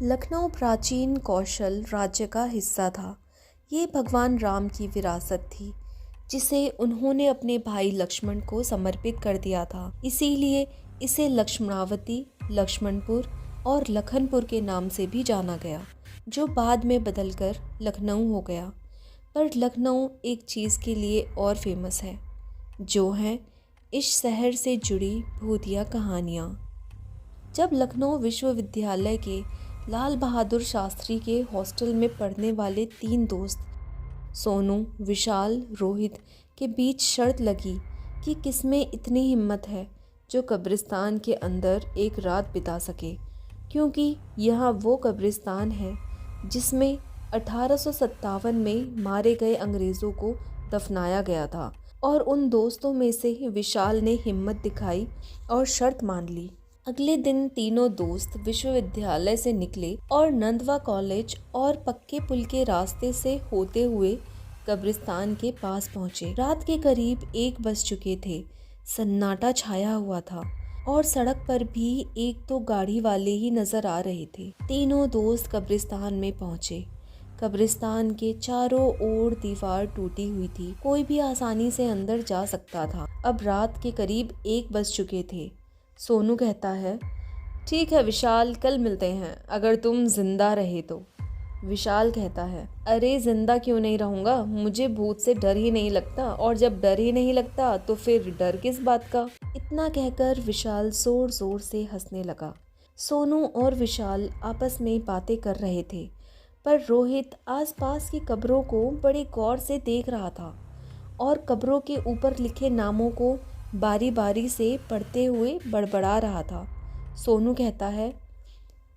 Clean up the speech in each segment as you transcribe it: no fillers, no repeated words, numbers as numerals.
लखनऊ प्राचीन कौशल राज्य का हिस्सा था। ये भगवान राम की विरासत थी, जिसे उन्होंने अपने भाई लक्ष्मण को समर्पित कर दिया था। इसीलिए इसे लक्ष्मणावती, लक्ष्मणपुर और लखनपुर के नाम से भी जाना गया, जो बाद में बदलकर लखनऊ हो गया। पर लखनऊ एक चीज़ के लिए और फेमस है, जो है इस शहर से जुड़ी भूतिया कहानियाँ। जब लखनऊ विश्वविद्यालय के लाल बहादुर शास्त्री के हॉस्टल में पढ़ने वाले 3 दोस्त सोनू, विशाल, रोहित के बीच शर्त लगी कि किसमें इतनी हिम्मत है जो कब्रिस्तान के अंदर एक रात बिता सके, क्योंकि यह वो कब्रिस्तान है जिसमें 1857 में मारे गए अंग्रेज़ों को दफनाया गया था। और उन दोस्तों में से विशाल ने हिम्मत दिखाई और शर्त मान ली। अगले दिन तीनों दोस्त विश्वविद्यालय से निकले और नंदवा कॉलेज और पक्के पुल के रास्ते से होते हुए कब्रिस्तान के पास पहुंचे। रात के करीब 1 बज चुके थे। सन्नाटा छाया हुआ था और सड़क पर भी 1-2 गाड़ी वाले ही नजर आ रहे थे। तीनों दोस्त कब्रिस्तान में पहुंचे। कब्रिस्तान के चारों ओर दीवार टूटी हुई थी, कोई भी आसानी से अंदर जा सकता था। अब रात के करीब 1 बज चुके थे। सोनू कहता है, ठीक है विशाल, कल मिलते हैं, अगर तुम जिंदा रहे तो। विशाल कहता है, अरे जिंदा क्यों नहीं रहूँगा, मुझे भूत से डर ही नहीं लगता, और जब डर ही नहीं लगता तो फिर डर किस बात का। इतना कहकर विशाल जोर जोर से हंसने लगा। सोनू और विशाल आपस में बातें कर रहे थे, पर रोहित आसपास की कब्रों को बड़े गौर से देख रहा था और कब्रों के ऊपर लिखे नामों को बारी बारी से पढ़ते हुए बड़बड़ा रहा था। सोनू कहता है,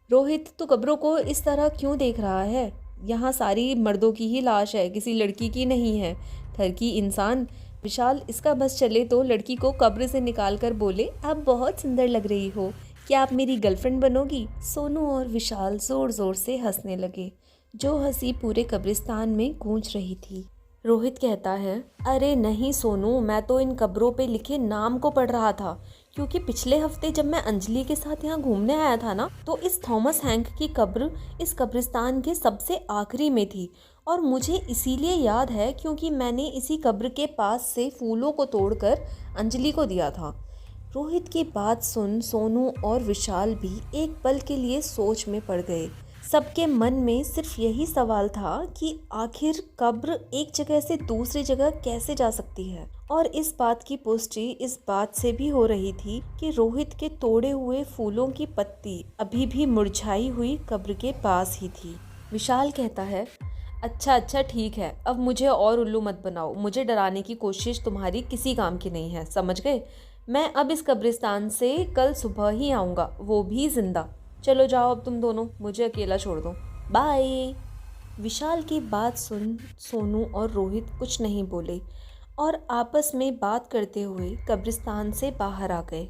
रोहित तू कब्रों को इस तरह क्यों देख रहा है? यहाँ सारी मर्दों की ही लाश है, किसी लड़की की नहीं है। ठरकी इंसान। विशाल इसका बस चले तो लड़की को कब्र से निकाल कर बोले, आप बहुत सुंदर लग रही हो, क्या आप मेरी गर्लफ्रेंड बनोगी? सोनू और विशाल जोर जोर से हंसने लगे, जो हंसी पूरे कब्रिस्तान में गूंज रही थी। रोहित कहता है, अरे नहीं सोनू, मैं तो इन कब्रों पे लिखे नाम को पढ़ रहा था, क्योंकि पिछले हफ्ते जब मैं अंजलि के साथ यहाँ घूमने आया था ना, तो इस थॉमस हैंक की कब्र इस कब्रिस्तान के सबसे आखिरी में थी, और मुझे इसीलिए याद है क्योंकि मैंने इसी कब्र के पास से फूलों को तोड़कर अंजलि को दिया था। रोहित की बात सुन सोनू और विशाल भी एक पल के लिए सोच में पड़ गए। सबके मन में सिर्फ यही सवाल था कि आखिर कब्र एक जगह से दूसरी जगह कैसे जा सकती है। और इस बात की पुष्टि इस बात से भी हो रही थी कि रोहित के तोड़े हुए फूलों की पत्ती अभी भी मुरझाई हुई कब्र के पास ही थी। विशाल कहता है, अच्छा ठीक है, अब मुझे और उल्लू मत बनाओ, मुझे डराने की कोशिश तुम्हारी किसी काम की नहीं है, समझ गए? मैं अब इस कब्रिस्तान से कल सुबह ही आऊँगा, वो भी जिंदा। चलो जाओ अब तुम दोनों, मुझे अकेला छोड़ दो, बाय। विशाल की बात सुन सोनू और रोहित कुछ नहीं बोले और आपस में बात करते हुए कब्रिस्तान से बाहर आ गए।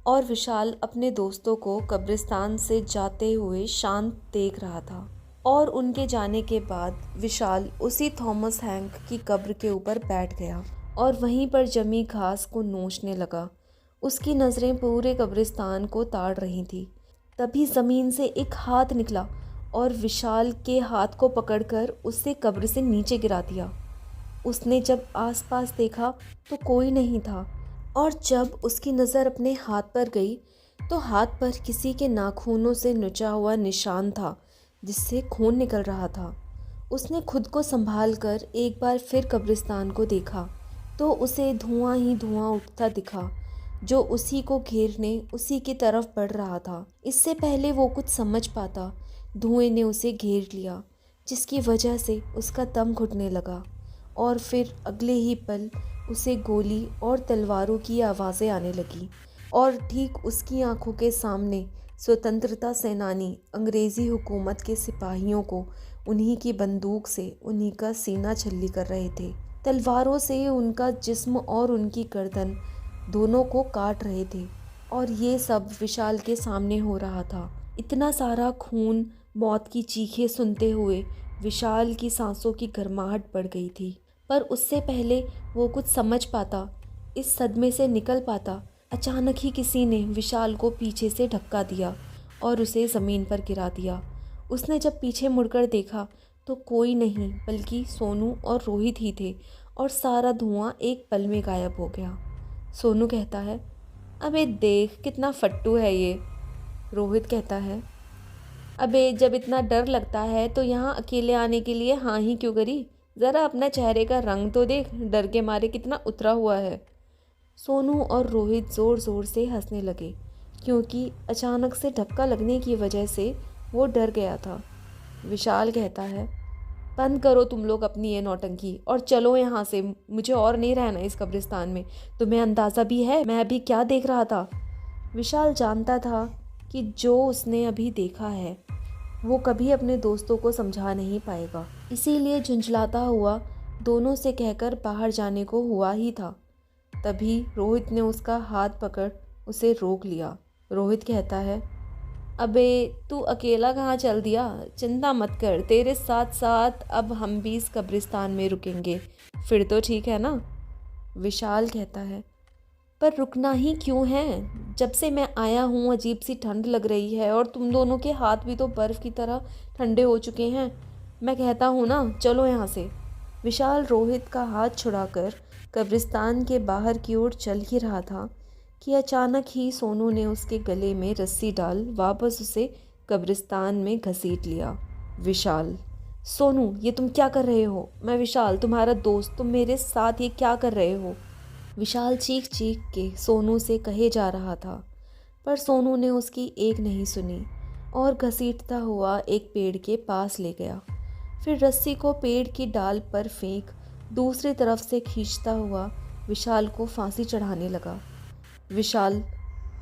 और विशाल अपने दोस्तों को कब्रिस्तान से जाते हुए शांत देख रहा था। और उनके जाने के बाद विशाल उसी थॉमस हैंक की कब्र के ऊपर बैठ गया और वहीं पर जमी घास को नोचने लगा। उसकी नज़रें पूरे कब्रिस्तान को ताड़ रही थी। तभी ज़मीन से एक हाथ निकला और विशाल के हाथ को पकड़कर उसे कब्र से नीचे गिरा दिया। उसने जब आसपास देखा तो कोई नहीं था, और जब उसकी नज़र अपने हाथ पर गई तो हाथ पर किसी के नाखूनों से नुचा हुआ निशान था, जिससे खून निकल रहा था। उसने खुद को संभाल कर एक बार फिर कब्रिस्तान को देखा तो उसे धुआं ही धुआं उठता दिखा, जो उसी को घेरने उसी की तरफ बढ़ रहा था। इससे पहले वो कुछ समझ पाता, धुएं ने उसे घेर लिया, जिसकी वजह से उसका दम घुटने लगा। और फिर अगले ही पल उसे गोली और तलवारों की आवाज़ें आने लगी, और ठीक उसकी आंखों के सामने स्वतंत्रता सेनानी अंग्रेज़ी हुकूमत के सिपाहियों को उन्हीं की बंदूक से उन्हीं का सीना छल्ली कर रहे थे। तलवारों से उनका जिस्म और उनकी गर्दन दोनों को काट रहे थे, और ये सब विशाल के सामने हो रहा था। इतना सारा खून, मौत की चीखें सुनते हुए विशाल की सांसों की गर्माहट बढ़ गई थी। पर उससे पहले वो कुछ समझ पाता, इस सदमे से निकल पाता, अचानक ही किसी ने विशाल को पीछे से धक्का दिया और उसे ज़मीन पर गिरा दिया। उसने जब पीछे मुड़कर देखा तो कोई नहीं बल्कि सोनू और रोहित ही थे और सारा धुआं एक पल में गायब हो गया। सोनू कहता है, अबे देख कितना फट्टू है ये। रोहित कहता है, अबे जब इतना डर लगता है तो यहाँ अकेले आने के लिए हाँ ही क्यों करी? ज़रा अपना चेहरे का रंग तो देख, डर के मारे कितना उतरा हुआ है। सोनू और रोहित ज़ोर ज़ोर से हंसने लगे क्योंकि अचानक से धक्का लगने की वजह से वो डर गया था। विशाल कहता है, बंद करो तुम लोग अपनी ये नौटंकी और चलो यहाँ से, मुझे और नहीं रहना इस कब्रिस्तान में। तुम्हें अंदाज़ा भी है मैं अभी क्या देख रहा था? विशाल जानता था कि जो उसने अभी देखा है वो कभी अपने दोस्तों को समझा नहीं पाएगा, इसीलिए झुंझलाता हुआ दोनों से कहकर बाहर जाने को हुआ ही था। तभी रोहित ने उसका हाथ पकड़ उसे रोक लिया। रोहित कहता है, अबे तू अकेला कहाँ चल दिया? चिंता मत कर, तेरे साथ साथ अब हम भी इस कब्रिस्तान में रुकेंगे, फिर तो ठीक है ना? विशाल कहता है, पर रुकना ही क्यों है? जब से मैं आया हूँ अजीब सी ठंड लग रही है और तुम दोनों के हाथ भी तो बर्फ़ की तरह ठंडे हो चुके हैं। मैं कहता हूँ ना, चलो यहाँ से। विशाल रोहित का हाथ छुड़ाकर कब्रिस्तान के बाहर की ओर चल ही रहा था कि अचानक ही सोनू ने उसके गले में रस्सी डाल वापस उसे कब्रिस्तान में घसीट लिया। विशाल, सोनू ये तुम क्या कर रहे हो? मैं विशाल तुम्हारा दोस्त, तुम मेरे साथ ये क्या कर रहे हो? विशाल चीख चीख के सोनू से कहे जा रहा था, पर सोनू ने उसकी एक नहीं सुनी और घसीटता हुआ एक पेड़ के पास ले गया। फिर रस्सी को पेड़ की डाल पर फेंक दूसरी तरफ से खींचता हुआ विशाल को फांसी चढ़ाने लगा। विशाल,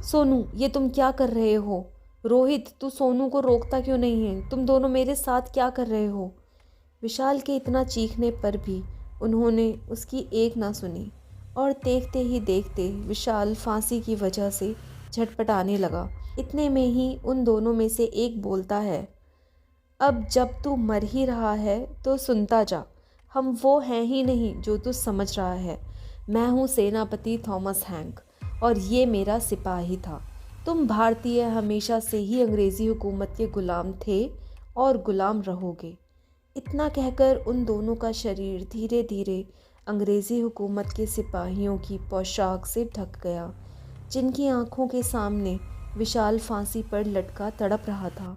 सोनू ये तुम क्या कर रहे हो? रोहित तू सोनू को रोकता क्यों नहीं है? तुम दोनों मेरे साथ क्या कर रहे हो? विशाल के इतना चीखने पर भी उन्होंने उसकी एक ना सुनी और देखते ही देखते विशाल फांसी की वजह से झटपटाने लगा। इतने में ही उन दोनों में से एक बोलता है, अब जब तू मर ही रहा है तो सुनता जा, हम वो हैं ही नहीं जो तू समझ रहा है। मैं हूँ सेनापति थॉमस हैंक और ये मेरा सिपाही था। तुम भारतीय हमेशा से ही अंग्रेज़ी हुकूमत के ग़ुलाम थे और ग़ुलाम रहोगे। इतना कहकर उन दोनों का शरीर धीरे धीरे अंग्रेज़ी हुकूमत के सिपाहियों की पोशाक से ढक गया, जिनकी आंखों के सामने विशाल फांसी पर लटका तड़प रहा था।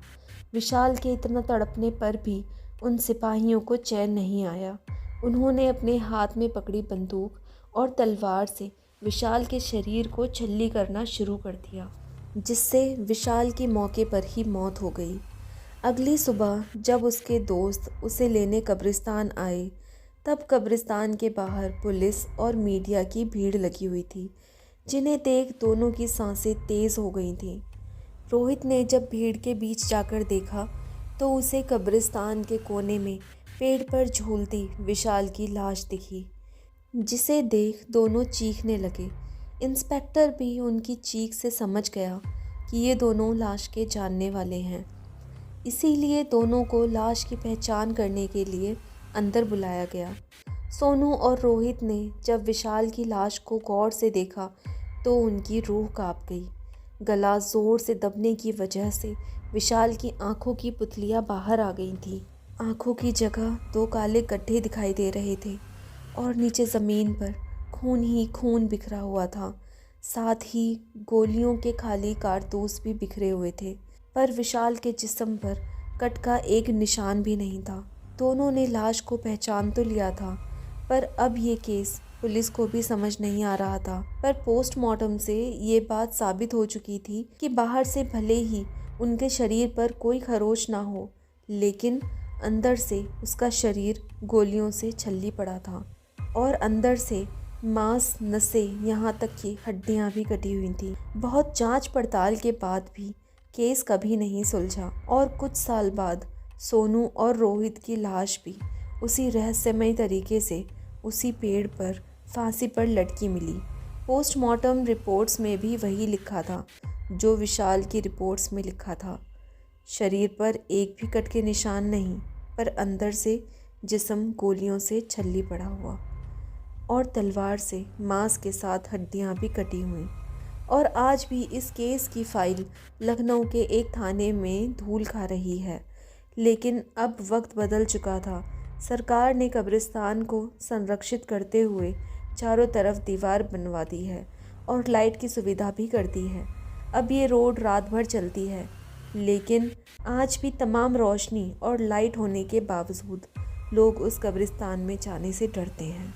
विशाल के इतना तड़पने पर भी उन सिपाहियों को चैन नहीं आया। उन्होंने अपने हाथ में पकड़ी बंदूक और तलवार से विशाल के शरीर को छल्ली करना शुरू कर दिया, जिससे विशाल की मौके पर ही मौत हो गई। अगली सुबह जब उसके दोस्त उसे लेने कब्रिस्तान आए, तब कब्रिस्तान के बाहर पुलिस और मीडिया की भीड़ लगी हुई थी, जिन्हें देख दोनों की सांसें तेज़ हो गई थीं। रोहित ने जब भीड़ के बीच जाकर देखा तो उसे कब्रिस्तान के कोने में पेड़ पर झूलती विशाल की लाश दिखी, जिसे देख दोनों चीखने लगे। इंस्पेक्टर भी उनकी चीख से समझ गया कि ये दोनों लाश के जानने वाले हैं, इसीलिए दोनों को लाश की पहचान करने के लिए अंदर बुलाया गया। सोनू और रोहित ने जब विशाल की लाश को गौर से देखा तो उनकी रूह कांप गई। गला ज़ोर से दबने की वजह से विशाल की आंखों की पुतलियां बाहर आ गई थीं। आंखों की जगह दो काले गड्ढे दिखाई दे रहे थे और नीचे ज़मीन पर खून ही खून बिखरा हुआ था। साथ ही गोलियों के खाली कारतूस भी बिखरे हुए थे, पर विशाल के जिस्म पर कट का एक निशान भी नहीं था। दोनों ने लाश को पहचान तो लिया था, पर अब ये केस पुलिस को भी समझ नहीं आ रहा था। पर पोस्टमार्टम से ये बात साबित हो चुकी थी कि बाहर से भले ही उनके शरीर पर कोई खरोच ना हो, लेकिन अंदर से उसका शरीर गोलियों से छल्ली पड़ा था और अंदर से मांस, नसें, यहाँ तक कि हड्डियाँ भी कटी हुई थी। बहुत जांच पड़ताल के बाद भी केस कभी नहीं सुलझा और कुछ साल बाद सोनू और रोहित की लाश भी उसी रहस्यमय तरीके से उसी पेड़ पर फांसी पर लटकी मिली। पोस्टमार्टम रिपोर्ट्स में भी वही लिखा था जो विशाल की रिपोर्ट्स में लिखा था। शरीर पर एक भी कट के निशान नहीं, पर अंदर से जिस्म गोलियों से छल्ली पड़ा हुआ और तलवार से मांस के साथ हड्डियां भी कटी हुई। और आज भी इस केस की फाइल लखनऊ के एक थाने में धूल खा रही है, लेकिन अब वक्त बदल चुका था। सरकार ने कब्रिस्तान को संरक्षित करते हुए चारों तरफ दीवार बनवा दी है और लाइट की सुविधा भी कर दी है। अब ये रोड रात भर चलती है, लेकिन आज भी तमाम रोशनी और लाइट होने के बावजूद लोग उस कब्रिस्तान में जाने से डरते हैं।